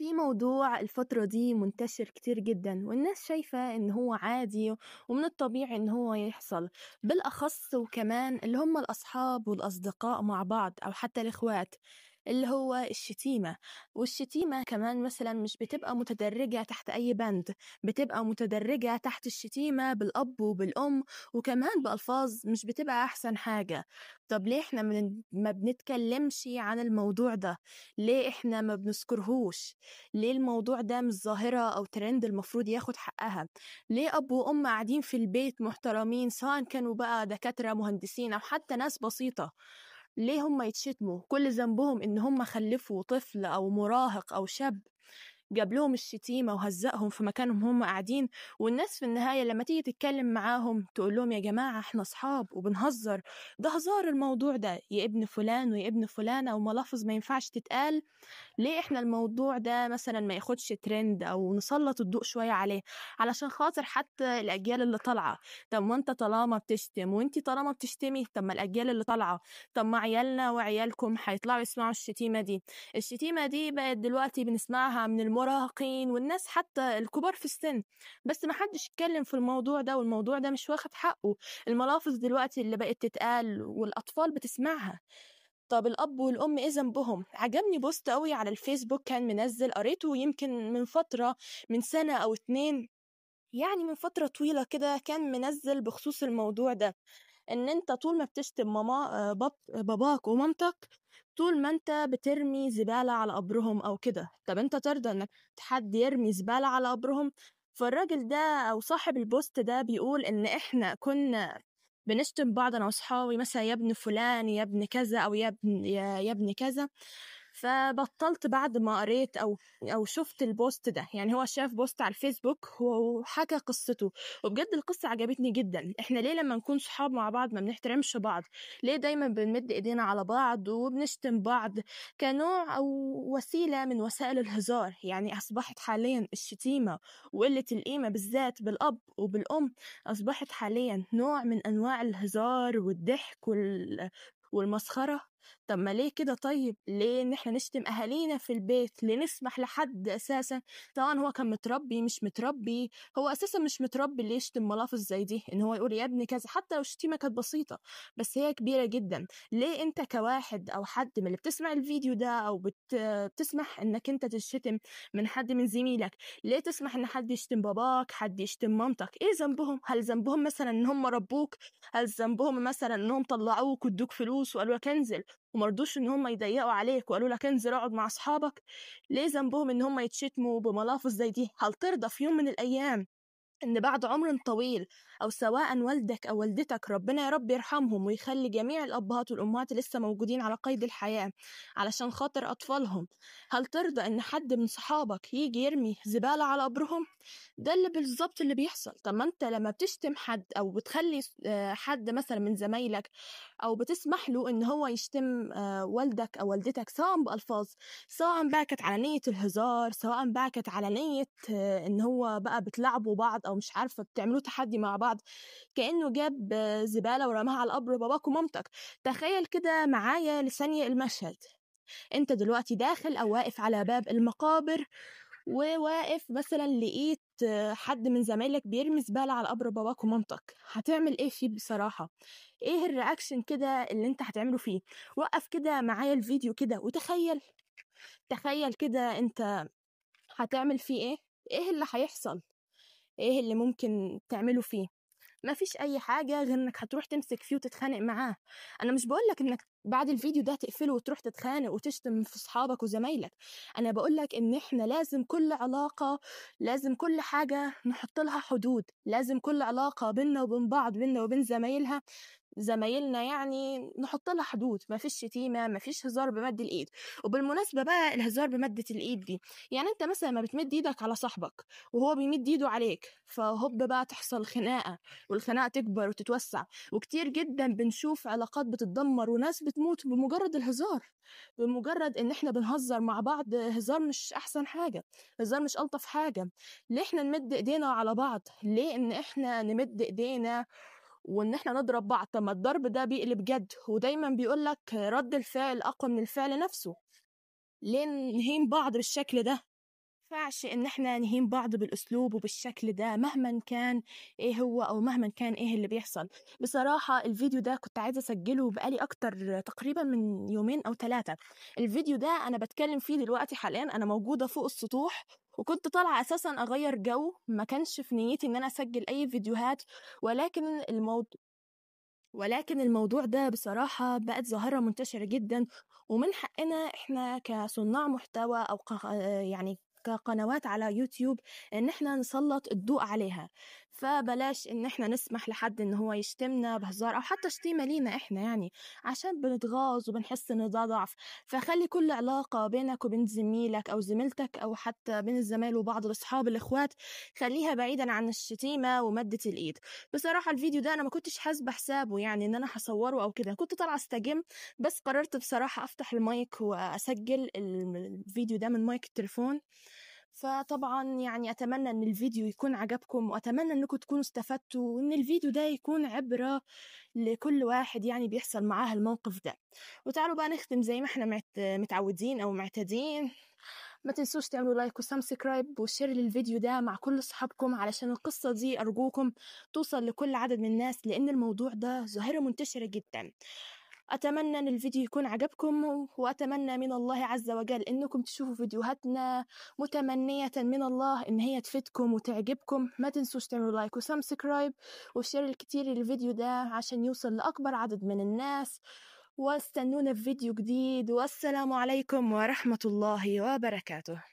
في موضوع الفترة دي منتشر كتير جدا، والناس شايفة إن هو عادي ومن الطبيعي إن هو يحصل، بالأخص وكمان اللي هم الأصحاب والأصدقاء مع بعض أو حتى الإخوات، اللي هو الشتيمة. والشتيمة كمان مثلا مش بتبقى متدرجة تحت أي بند، بتبقى متدرجة تحت الشتيمة بالأب وبالأم، وكمان بألفاظ مش بتبقى أحسن حاجة. طب ليه إحنا ما بنتكلمش عن الموضوع ده؟ ليه إحنا ما بنذكرهوش؟ ليه الموضوع ده مش ظاهرة أو ترند المفروض ياخد حقها؟ ليه أب وأم قاعدين في البيت محترمين، سواء كانوا بقى دكاترة مهندسين أو حتى ناس بسيطة، ليه هم يتشتموا؟ كل ذنبهم إن هم خلفوا طفل أو مراهق أو شاب جاب لهم الشتيمة وهزقهم في مكانهم هم قاعدين، والناس في النهاية لما تيجي تتكلم معاهم تقول لهم يا جماعة احنا أصحاب وبنهزر، ده هزار الموضوع ده يا ابن فلان ويا ابن فلانة وملافظ ما ينفعش تتقال. ليه احنا الموضوع ده مثلا ما ياخدش ترند او نسلط الضوء شوية عليه، علشان خاطر حتى الاجيال اللي طالعة؟ طب ما انت طالما بتشتم وانتي طالما بتشتمي، طب ما الاجيال اللي طالعة، طب ما عيالنا وعيالكم هيطلعوا يسمعوا الشتيمة دي. الشتيمة دي بقت دلوقتي بنسمعها من المراهقين والناس حتى الكبار في السن، بس ما حدش يتكلم في الموضوع ده، والموضوع ده مش واخد حقه. الملافظ دلوقتي اللي بقت تتقال والاطفال بتسمعها، طب الأب والأم إيه ذنبهم؟ عجبني بوست قوي على الفيسبوك كان منزل، قريته يمكن من فترة، من سنة أو 2، يعني من فترة طويلة كده، كان منزل بخصوص الموضوع ده، إن أنت طول ما بتشتم ماما باباك ومامتك، طول ما أنت بترمي زبالة على قبرهم أو كده، طب أنت ترضى إنك حد يرمي زبالة على قبرهم؟ فالراجل ده أو صاحب البوست ده بيقول إن إحنا كنا بنشتم بعض انا واصحابي، مثلا يا ابن فلان يا ابن كذا او يا ابن كذا. فبطلت بعد ما قريت او شفت البوست ده، يعني هو شاف بوست على الفيسبوك وحكى قصته، وبجد القصة عجبتني جدا. احنا ليه لما نكون صحاب مع بعض ما بنحترمش بعض؟ ليه دايما بنمد ايدينا على بعض وبنشتم بعض كنوع او وسيلة من وسائل الهزار؟ يعني اصبحت حاليا الشتيمة وقلة القيمة بالذات بالاب وبالام أصبحت حاليا نوع من أنواع الهزار والضحك والمسخرة. طب ما ليه كده؟ طيب ليه إن إحنا نشتم أهالينا في البيت؟ ليه نسمح لحد أساسا، سواء هو كان متربي مش متربي، هو أساسا مش متربي، اللي يشتم ملافظ زي دي إن هو يقول يا ابني كذا، حتى لو الشتيمة كانت بسيطة بس هي كبيرة جدا؟ ليه أنت كواحد أو حد من اللي بتسمع الفيديو ده أو بتسمح إنك أنت تشتم من حد من زميلك؟ ليه تسمح ان حد يشتم باباك، حد يشتم مامتك؟ ايه ذنبهم؟ هل ذنبهم مثلا ان هم ربوك؟ هل ذنبهم مثلا انهم طلعوك وادوك فلوس وقالوا لك انزل، ومرضوش ان هم يضيقوا عليك وقالوا لك انزل اقعد مع اصحابك؟ ليه ذنبهم ان هم يتشتموا بملافظ زي دي؟ هل ترضى في يوم من الايام إن بعد عمر طويل، أو سواء والدك أو والدتك ربنا يا رب يرحمهم ويخلي جميع الأبهات والأمهات اللي لسه موجودين على قيد الحياة علشان خاطر أطفالهم، هل ترضى إن حد من صحابك يجي يرمي زبالة على قبرهم؟ ده اللي بالظبط اللي بيحصل. طب ما أنت لما بتشتم حد أو بتخلي حد مثلا من زمايلك، أو بتسمح له إن هو يشتم والدك أو والدتك، سواء بألفاظ، سواء بقى كانت على نية الهزار، سواء بقى كانت على نية إن هو بقى بتلعبوا بعض أو مش عارفة بتعملوا تحدي مع بعض، كأنه جاب زبالة ورماها على قبر باباك ومامتك. تخيل كده معايا لثانية المشهد، انت دلوقتي داخل او واقف على باب المقابر، وواقف مثلا لقيت حد من زمايلك بيرمي زبالة على قبر باباك ومامتك، هتعمل ايه فيه بصراحة؟ ايه الرياكشن كده اللي انت هتعمله فيه؟ وقف كده معايا الفيديو كده وتخيل، تخيل كده انت هتعمل فيه ايه؟ ايه اللي هيحصل؟ ايه اللي ممكن تعمله فيه؟ ما فيش اي حاجة غير انك هتروح تمسك فيه وتتخانق معاه. انا مش بقولك انك بعد الفيديو ده تقفله وتروح تتخانق وتشتم في صحابك وزمايلك، انا بقولك ان احنا لازم كل علاقة، لازم كل حاجة نحط لها حدود، لازم كل علاقة بيننا وبين بعض، بيننا وبين زمايلنا يعني نحط لها حدود. ما فيش شتيمة، ما فيش هزار بمد الإيد. وبالمناسبة بقى الهزار بمدة الإيد دي، يعني أنت مثلا ما بتمد إيدك على صاحبك وهو بيمد إيده عليك، فهوب بقى تحصل خناقة، والخناقة تكبر وتتوسع، وكتير جدا بنشوف علاقات بتتدمر وناس بتموت بمجرد الهزار، بمجرد إن إحنا بنهزر مع بعض. هزار مش أحسن حاجة، هزار مش ألطف حاجة. ليه إحنا نمد إيدينا على بعض؟ ليه إن إحنا نمد إيدينا وان احنا نضرب بعض؟ طب ما الضرب ده بيقلب جد، ودايما بيقولك رد الفعل اقوى من الفعل نفسه. ليه نهين بعض بالشكل ده؟ ينفعش إن إحنا نهين بعض بالأسلوب وبالشكل ده مهما كان إيه هو أو مهما كان إيه اللي بيحصل. بصراحة الفيديو ده كنت عايزة أسجله بقالي أكتر تقريبا من يومين أو 3. الفيديو ده أنا بتكلم فيه دلوقتي حاليا أنا موجودة فوق السطوح، وكنت طالعة أساسا أغير جو، ما كانش في نيتي إن أنا أسجل أي فيديوهات. ولكن الموضوع ده بصراحة بقت ظاهرة منتشرة جدا، ومن حقنا إحنا كصناع محتوى أو يعني كقنوات على يوتيوب إن إحنا نسلط الضوء عليها. فبلاش إن إحنا نسمح لحد إن هو يشتمنا بهزار أو حتى شتيمة لينا إحنا، يعني عشان بنتغاظ وبنحس إن ده ضعف. فخلي كل علاقة بينك وبين زميلك أو زميلتك أو حتى بين الزمايل وبعض الأصحاب الإخوات خليها بعيدا عن الشتيمة ومدة الإيد. بصراحة الفيديو ده أنا ما كنتش حاسبة حسابه يعني إن أنا هصوره أو كده، كنت طالعة استجم، بس قررت بصراحة أفتح المايك وأسجل الفيديو ده من مايك التليفون. فطبعا يعني أتمنى إن الفيديو يكون عجبكم، وأتمنى إنكم تكونوا استفدتوا، وإن الفيديو ده يكون عبرة لكل واحد يعني بيحصل معاه الموقف ده. وتعالوا بقى نختم زي ما احنا متعودين أو معتادين. ما تنسوش تعملوا لايك وسبسكرايب وشير للفيديو ده مع كل أصحابكم علشان القصة دي أرجوكم توصل لكل عدد من الناس، لأن الموضوع ده ظاهرة منتشرة جدا. أتمنى أن الفيديو يكون عجبكم، وأتمنى من الله عز وجل أنكم تشوفوا فيديوهاتنا، متمنية من الله أن هي تفيدكم وتعجبكم. ما تنسوش تعملوا لايك وسبسكرايب وشير الكتير الفيديو ده عشان يوصل لأكبر عدد من الناس. واستنونا في فيديو جديد، والسلام عليكم ورحمة الله وبركاته.